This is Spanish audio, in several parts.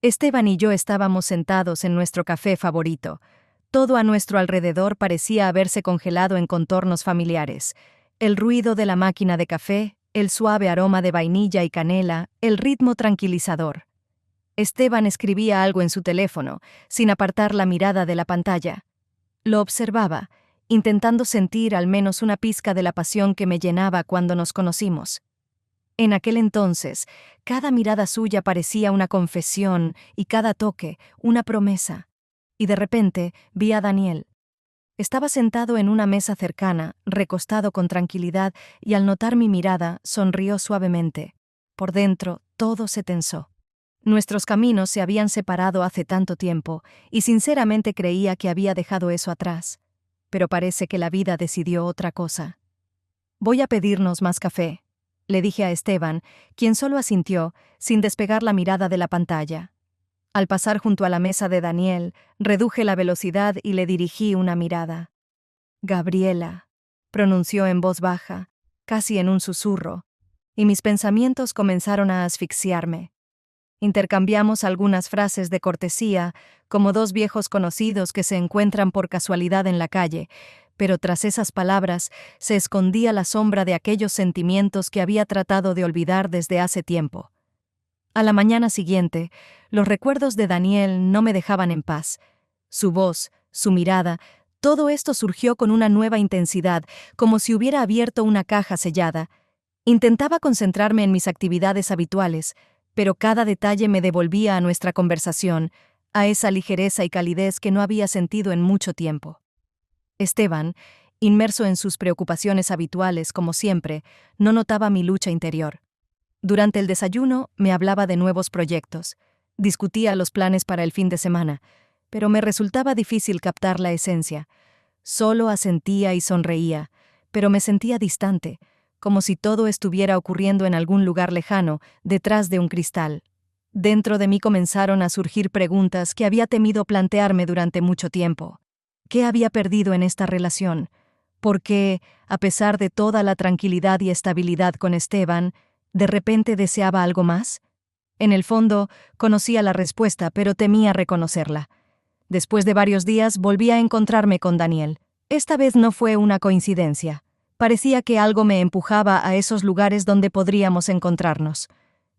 Esteban y yo estábamos sentados en nuestro café favorito. Todo a nuestro alrededor parecía haberse congelado en contornos familiares. El ruido de la máquina de café, el suave aroma de vainilla y canela, el ritmo tranquilizador. Esteban escribía algo en su teléfono, sin apartar la mirada de la pantalla. Lo observaba, intentando sentir al menos una pizca de la pasión que me llenaba cuando nos conocimos. En aquel entonces, cada mirada suya parecía una confesión y cada toque una promesa. Y de repente vi a Daniel. Estaba sentado en una mesa cercana, recostado con tranquilidad, y al notar mi mirada, sonrió suavemente. Por dentro, todo se tensó. Nuestros caminos se habían separado hace tanto tiempo, y sinceramente creía que había dejado eso atrás. Pero parece que la vida decidió otra cosa. «Voy a pedirnos más café», le dije a Esteban, quien solo asintió, sin despegar la mirada de la pantalla. Al pasar junto a la mesa de Daniel, reduje la velocidad y le dirigí una mirada. «Gabriela», pronunció en voz baja, casi en un susurro, y mis pensamientos comenzaron a asfixiarme. Intercambiamos algunas frases de cortesía, como dos viejos conocidos que se encuentran por casualidad en la calle, pero tras esas palabras se escondía la sombra de aquellos sentimientos que había tratado de olvidar desde hace tiempo. A la mañana siguiente, los recuerdos de Daniel no me dejaban en paz. Su voz, su mirada, todo esto surgió con una nueva intensidad, como si hubiera abierto una caja sellada. Intentaba concentrarme en mis actividades habituales, pero cada detalle me devolvía a nuestra conversación, a esa ligereza y calidez que no había sentido en mucho tiempo. Esteban, inmerso en sus preocupaciones habituales como siempre, no notaba mi lucha interior. Durante el desayuno me hablaba de nuevos proyectos, discutía los planes para el fin de semana, pero me resultaba difícil captar la esencia. Solo asentía y sonreía, pero me sentía distante, como si todo estuviera ocurriendo en algún lugar lejano, detrás de un cristal. Dentro de mí comenzaron a surgir preguntas que había temido plantearme durante mucho tiempo. ¿Qué había perdido en esta relación? ¿Por qué, a pesar de toda la tranquilidad y estabilidad con Esteban, de repente deseaba algo más? En el fondo, conocía la respuesta, pero temía reconocerla. Después de varios días, volví a encontrarme con Daniel. Esta vez no fue una coincidencia. Parecía que algo me empujaba a esos lugares donde podríamos encontrarnos.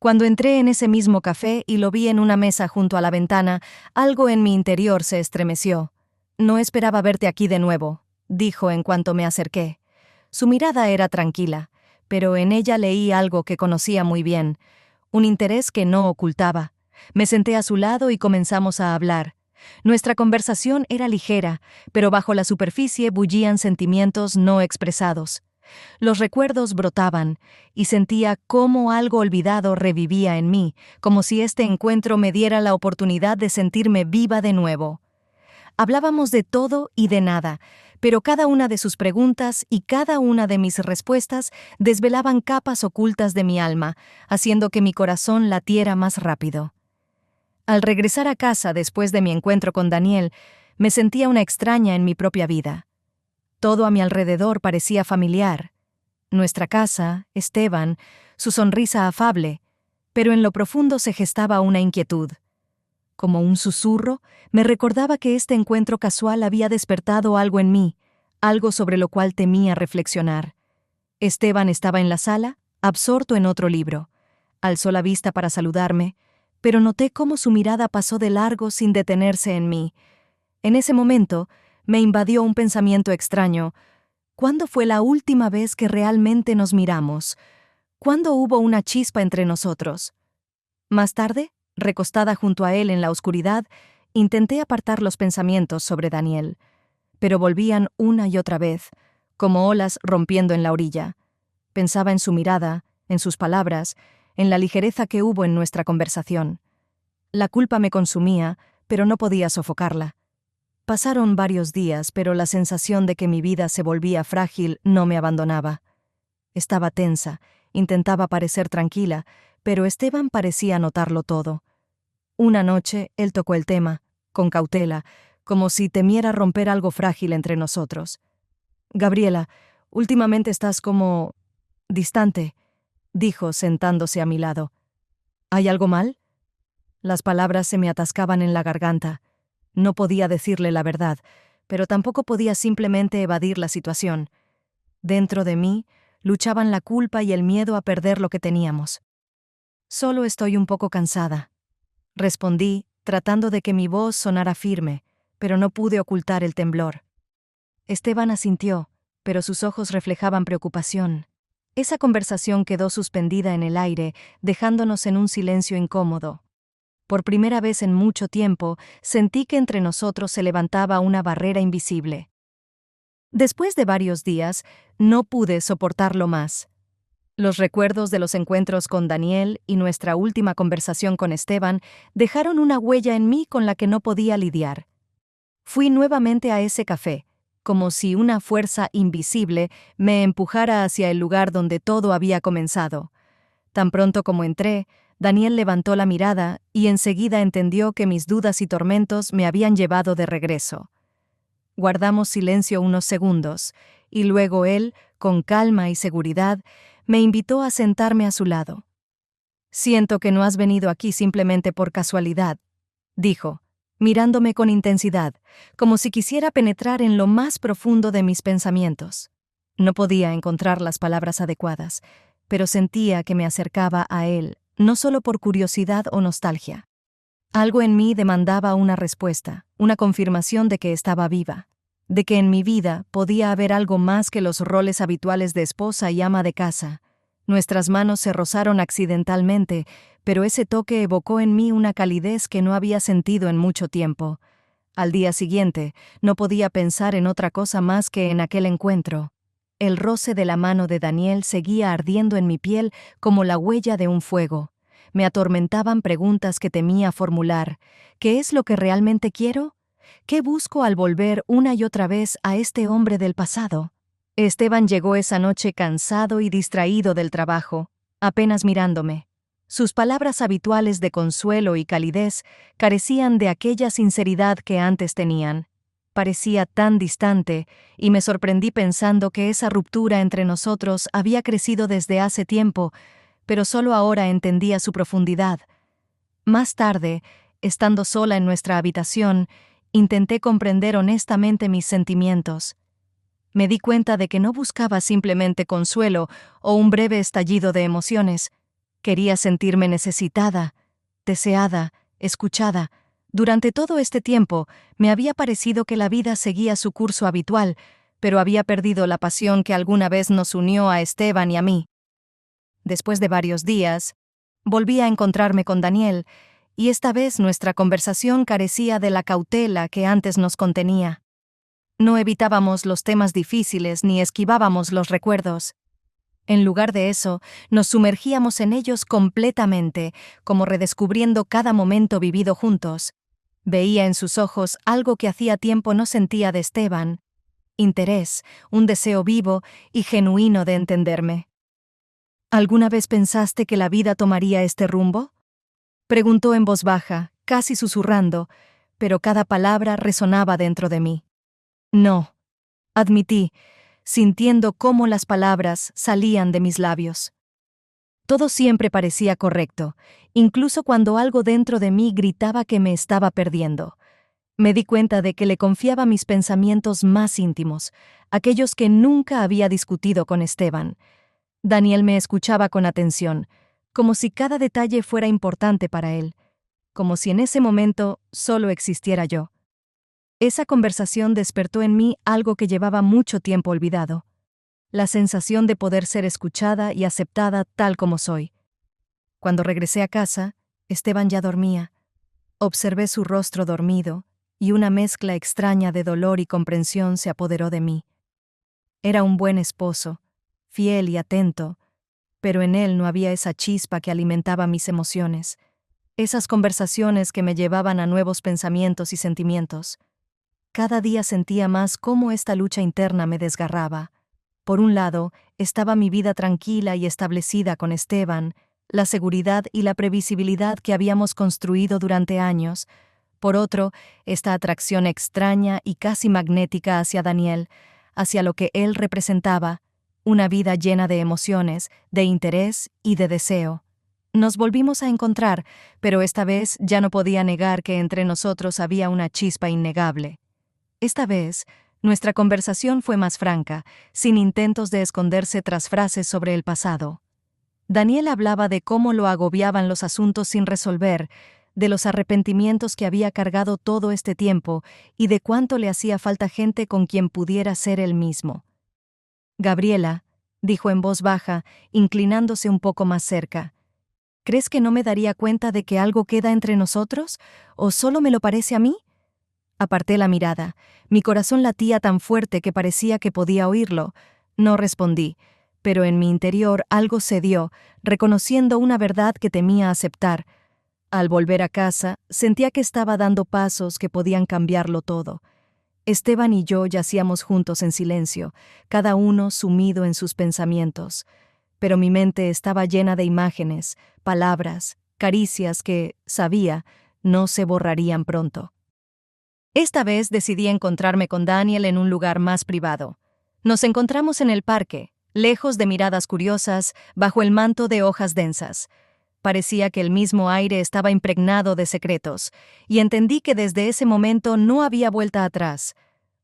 Cuando entré en ese mismo café y lo vi en una mesa junto a la ventana, algo en mi interior se estremeció. «No esperaba verte aquí de nuevo», dijo en cuanto me acerqué. Su mirada era tranquila, pero en ella leí algo que conocía muy bien, un interés que no ocultaba. Me senté a su lado y comenzamos a hablar. Nuestra conversación era ligera, pero bajo la superficie bullían sentimientos no expresados. Los recuerdos brotaban, y sentía cómo algo olvidado revivía en mí, como si este encuentro me diera la oportunidad de sentirme viva de nuevo. Hablábamos de todo y de nada, pero cada una de sus preguntas y cada una de mis respuestas desvelaban capas ocultas de mi alma, haciendo que mi corazón latiera más rápido. Al regresar a casa después de mi encuentro con Daniel, me sentía una extraña en mi propia vida. Todo a mi alrededor parecía familiar. Nuestra casa, Esteban, su sonrisa afable, pero en lo profundo se gestaba una inquietud. Como un susurro, me recordaba que este encuentro casual había despertado algo en mí, algo sobre lo cual temía reflexionar. Esteban estaba en la sala, absorto en otro libro. Alzó la vista para saludarme, pero noté cómo su mirada pasó de largo sin detenerse en mí. En ese momento, me invadió un pensamiento extraño. ¿Cuándo fue la última vez que realmente nos miramos? ¿Cuándo hubo una chispa entre nosotros? Más tarde, recostada junto a él en la oscuridad, intenté apartar los pensamientos sobre Daniel, pero volvían una y otra vez, como olas rompiendo en la orilla. Pensaba en su mirada, en sus palabras, en la ligereza que hubo en nuestra conversación. La culpa me consumía, pero no podía sofocarla. Pasaron varios días, pero la sensación de que mi vida se volvía frágil no me abandonaba. Estaba tensa, intentaba parecer tranquila, pero Esteban parecía notarlo todo. Una noche, él tocó el tema, con cautela, como si temiera romper algo frágil entre nosotros. «Gabriela, últimamente estás como distante», dijo sentándose a mi lado. «¿Hay algo mal?» Las palabras se me atascaban en la garganta. No podía decirle la verdad, pero tampoco podía simplemente evadir la situación. Dentro de mí luchaban la culpa y el miedo a perder lo que teníamos. Solo estoy un poco cansada, respondí, tratando de que mi voz sonara firme, pero no pude ocultar el temblor. Esteban asintió, pero sus ojos reflejaban preocupación. Esa conversación quedó suspendida en el aire, dejándonos en un silencio incómodo. Por primera vez en mucho tiempo, sentí que entre nosotros se levantaba una barrera invisible. Después de varios días, no pude soportarlo más. Los recuerdos de los encuentros con Daniel y nuestra última conversación con Esteban dejaron una huella en mí con la que no podía lidiar. Fui nuevamente a ese café, como si una fuerza invisible me empujara hacia el lugar donde todo había comenzado. Tan pronto como entré, Daniel levantó la mirada y enseguida entendió que mis dudas y tormentos me habían llevado de regreso. Guardamos silencio unos segundos, y luego él, con calma y seguridad, me invitó a sentarme a su lado. «Siento que no has venido aquí simplemente por casualidad», dijo, mirándome con intensidad, como si quisiera penetrar en lo más profundo de mis pensamientos. No podía encontrar las palabras adecuadas, pero sentía que me acercaba a él, no solo por curiosidad o nostalgia. Algo en mí demandaba una respuesta, una confirmación de que estaba viva, de que en mi vida podía haber algo más que los roles habituales de esposa y ama de casa. Nuestras manos se rozaron accidentalmente, pero ese toque evocó en mí una calidez que no había sentido en mucho tiempo. Al día siguiente, no podía pensar en otra cosa más que en aquel encuentro. El roce de la mano de Daniel seguía ardiendo en mi piel como la huella de un fuego. Me atormentaban preguntas que temía formular. ¿Qué es lo que realmente quiero? ¿Qué busco al volver una y otra vez a este hombre del pasado? Esteban llegó esa noche cansado y distraído del trabajo, apenas mirándome. Sus palabras habituales de consuelo y calidez carecían de aquella sinceridad que antes tenían. Parecía tan distante, y me sorprendí pensando que esa ruptura entre nosotros había crecido desde hace tiempo, pero solo ahora entendía su profundidad. Más tarde, estando sola en nuestra habitación, intenté comprender honestamente mis sentimientos. Me di cuenta de que no buscaba simplemente consuelo o un breve estallido de emociones. Quería sentirme necesitada, deseada, escuchada. Durante todo este tiempo, me había parecido que la vida seguía su curso habitual, pero había perdido la pasión que alguna vez nos unió a Esteban y a mí. Después de varios días, volví a encontrarme con Daniel, y esta vez nuestra conversación carecía de la cautela que antes nos contenía. No evitábamos los temas difíciles ni esquivábamos los recuerdos. En lugar de eso, nos sumergíamos en ellos completamente, como redescubriendo cada momento vivido juntos. Veía en sus ojos algo que hacía tiempo no sentía de Esteban: interés, un deseo vivo y genuino de entenderme. ¿Alguna vez pensaste que la vida tomaría este rumbo?, preguntó en voz baja, casi susurrando, pero cada palabra resonaba dentro de mí. No, admití, sintiendo cómo las palabras salían de mis labios. Todo siempre parecía correcto, incluso cuando algo dentro de mí gritaba que me estaba perdiendo. Me di cuenta de que le confiaba mis pensamientos más íntimos, aquellos que nunca había discutido con Esteban. Daniel me escuchaba con atención, como si cada detalle fuera importante para él, como si en ese momento solo existiera yo. Esa conversación despertó en mí algo que llevaba mucho tiempo olvidado: la sensación de poder ser escuchada y aceptada tal como soy. Cuando regresé a casa, Esteban ya dormía. Observé su rostro dormido, y una mezcla extraña de dolor y comprensión se apoderó de mí. Era un buen esposo, fiel y atento, pero en él no había esa chispa que alimentaba mis emociones, esas conversaciones que me llevaban a nuevos pensamientos y sentimientos. Cada día sentía más cómo esta lucha interna me desgarraba. Por un lado, estaba mi vida tranquila y establecida con Esteban, la seguridad y la previsibilidad que habíamos construido durante años. Por otro, esta atracción extraña y casi magnética hacia Daniel, hacia lo que él representaba, una vida llena de emociones, de interés y de deseo. Nos volvimos a encontrar, pero esta vez ya no podía negar que entre nosotros había una chispa innegable. Esta vez, nuestra conversación fue más franca, sin intentos de esconderse tras frases sobre el pasado. Daniel hablaba de cómo lo agobiaban los asuntos sin resolver, de los arrepentimientos que había cargado todo este tiempo y de cuánto le hacía falta gente con quien pudiera ser él mismo. «Gabriela», dijo en voz baja, inclinándose un poco más cerca, «¿crees que no me daría cuenta de que algo queda entre nosotros? ¿O solo me lo parece a mí?» Aparté la mirada. Mi corazón latía tan fuerte que parecía que podía oírlo. No respondí, pero en mi interior algo cedió, reconociendo una verdad que temía aceptar. Al volver a casa, sentía que estaba dando pasos que podían cambiarlo todo. Esteban y yo yacíamos juntos en silencio, cada uno sumido en sus pensamientos. Pero mi mente estaba llena de imágenes, palabras, caricias que, sabía, no se borrarían pronto. Esta vez decidí encontrarme con Daniel en un lugar más privado. Nos encontramos en el parque, lejos de miradas curiosas, bajo el manto de hojas densas. Parecía que el mismo aire estaba impregnado de secretos, y entendí que desde ese momento no había vuelta atrás.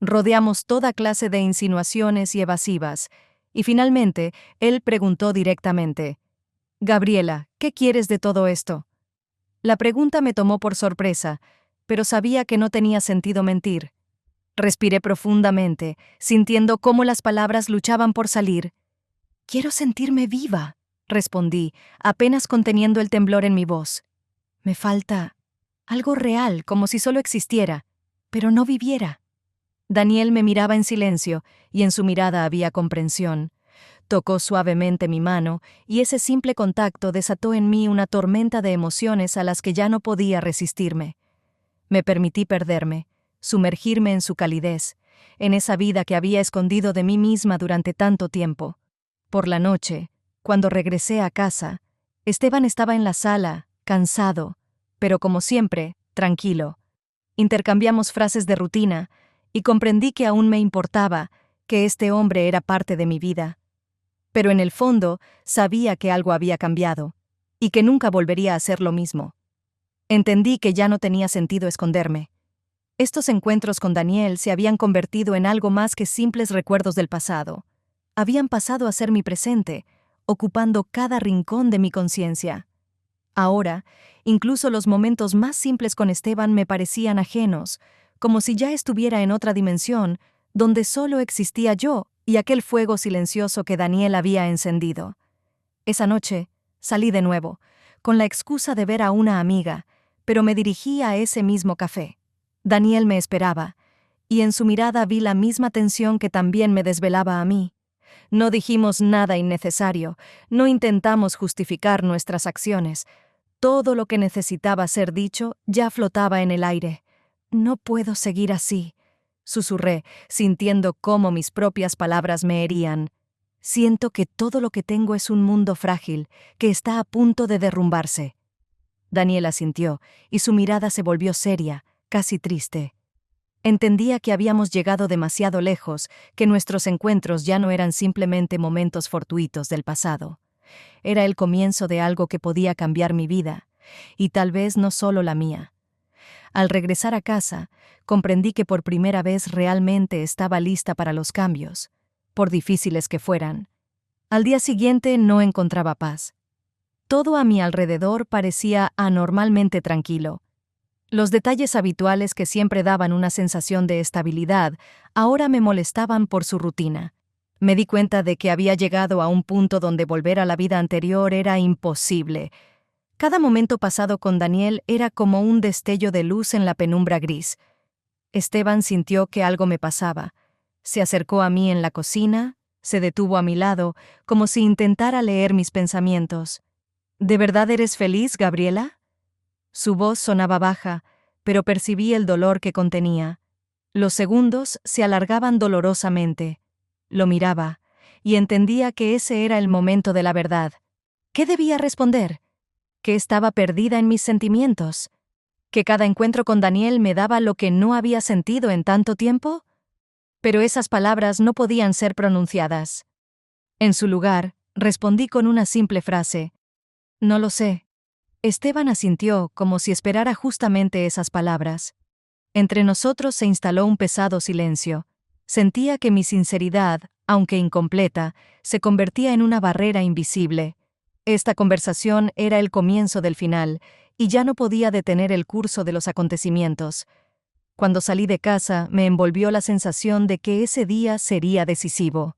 Rodeamos toda clase de insinuaciones y evasivas, y finalmente él preguntó directamente: «Gabriela, ¿qué quieres de todo esto?» La pregunta me tomó por sorpresa, pero sabía que no tenía sentido mentir. Respiré profundamente, sintiendo cómo las palabras luchaban por salir. «Quiero sentirme viva», respondí, apenas conteniendo el temblor en mi voz. «Me falta algo real, como si solo existiera, pero no viviera». Daniel me miraba en silencio, y en su mirada había comprensión. Tocó suavemente mi mano, y ese simple contacto desató en mí una tormenta de emociones a las que ya no podía resistirme. Me permití perderme, sumergirme en su calidez, en esa vida que había escondido de mí misma durante tanto tiempo. Por la noche, cuando regresé a casa, Esteban estaba en la sala, cansado, pero como siempre, tranquilo. Intercambiamos frases de rutina, y comprendí que aún me importaba, que este hombre era parte de mi vida. Pero en el fondo, sabía que algo había cambiado, y que nunca volvería a ser lo mismo. Entendí que ya no tenía sentido esconderme. Estos encuentros con Daniel se habían convertido en algo más que simples recuerdos del pasado. Habían pasado a ser mi presente, ocupando cada rincón de mi conciencia. Ahora, incluso los momentos más simples con Esteban me parecían ajenos, como si ya estuviera en otra dimensión, donde solo existía yo y aquel fuego silencioso que Daniel había encendido. Esa noche, salí de nuevo, con la excusa de ver a una amiga, pero me dirigí a ese mismo café. Daniel me esperaba, y en su mirada vi la misma tensión que también me desvelaba a mí. No dijimos nada innecesario, no intentamos justificar nuestras acciones. Todo lo que necesitaba ser dicho ya flotaba en el aire. «No puedo seguir así», susurré, sintiendo cómo mis propias palabras me herían. «Siento que todo lo que tengo es un mundo frágil, que está a punto de derrumbarse». Daniel asintió, y su mirada se volvió seria, casi triste. Entendía que habíamos llegado demasiado lejos, que nuestros encuentros ya no eran simplemente momentos fortuitos del pasado. Era el comienzo de algo que podía cambiar mi vida, y tal vez no solo la mía. Al regresar a casa, comprendí que por primera vez realmente estaba lista para los cambios, por difíciles que fueran. Al día siguiente no encontraba paz. Todo a mi alrededor parecía anormalmente tranquilo. Los detalles habituales que siempre daban una sensación de estabilidad, ahora me molestaban por su rutina. Me di cuenta de que había llegado a un punto donde volver a la vida anterior era imposible. Cada momento pasado con Daniel era como un destello de luz en la penumbra gris. Esteban sintió que algo me pasaba. Se acercó a mí en la cocina, se detuvo a mi lado, como si intentara leer mis pensamientos. «¿De verdad eres feliz, Gabriela?» Su voz sonaba baja, pero percibí el dolor que contenía. Los segundos se alargaban dolorosamente. Lo miraba, y entendía que ese era el momento de la verdad. ¿Qué debía responder? ¿Que estaba perdida en mis sentimientos? ¿Que cada encuentro con Daniel me daba lo que no había sentido en tanto tiempo? Pero esas palabras no podían ser pronunciadas. En su lugar, respondí con una simple frase: No lo sé. Esteban asintió como si esperara justamente esas palabras. Entre nosotros se instaló un pesado silencio. Sentía que mi sinceridad, aunque incompleta, se convertía en una barrera invisible. Esta conversación era el comienzo del final, y ya no podía detener el curso de los acontecimientos. Cuando salí de casa, me envolvió la sensación de que ese día sería decisivo.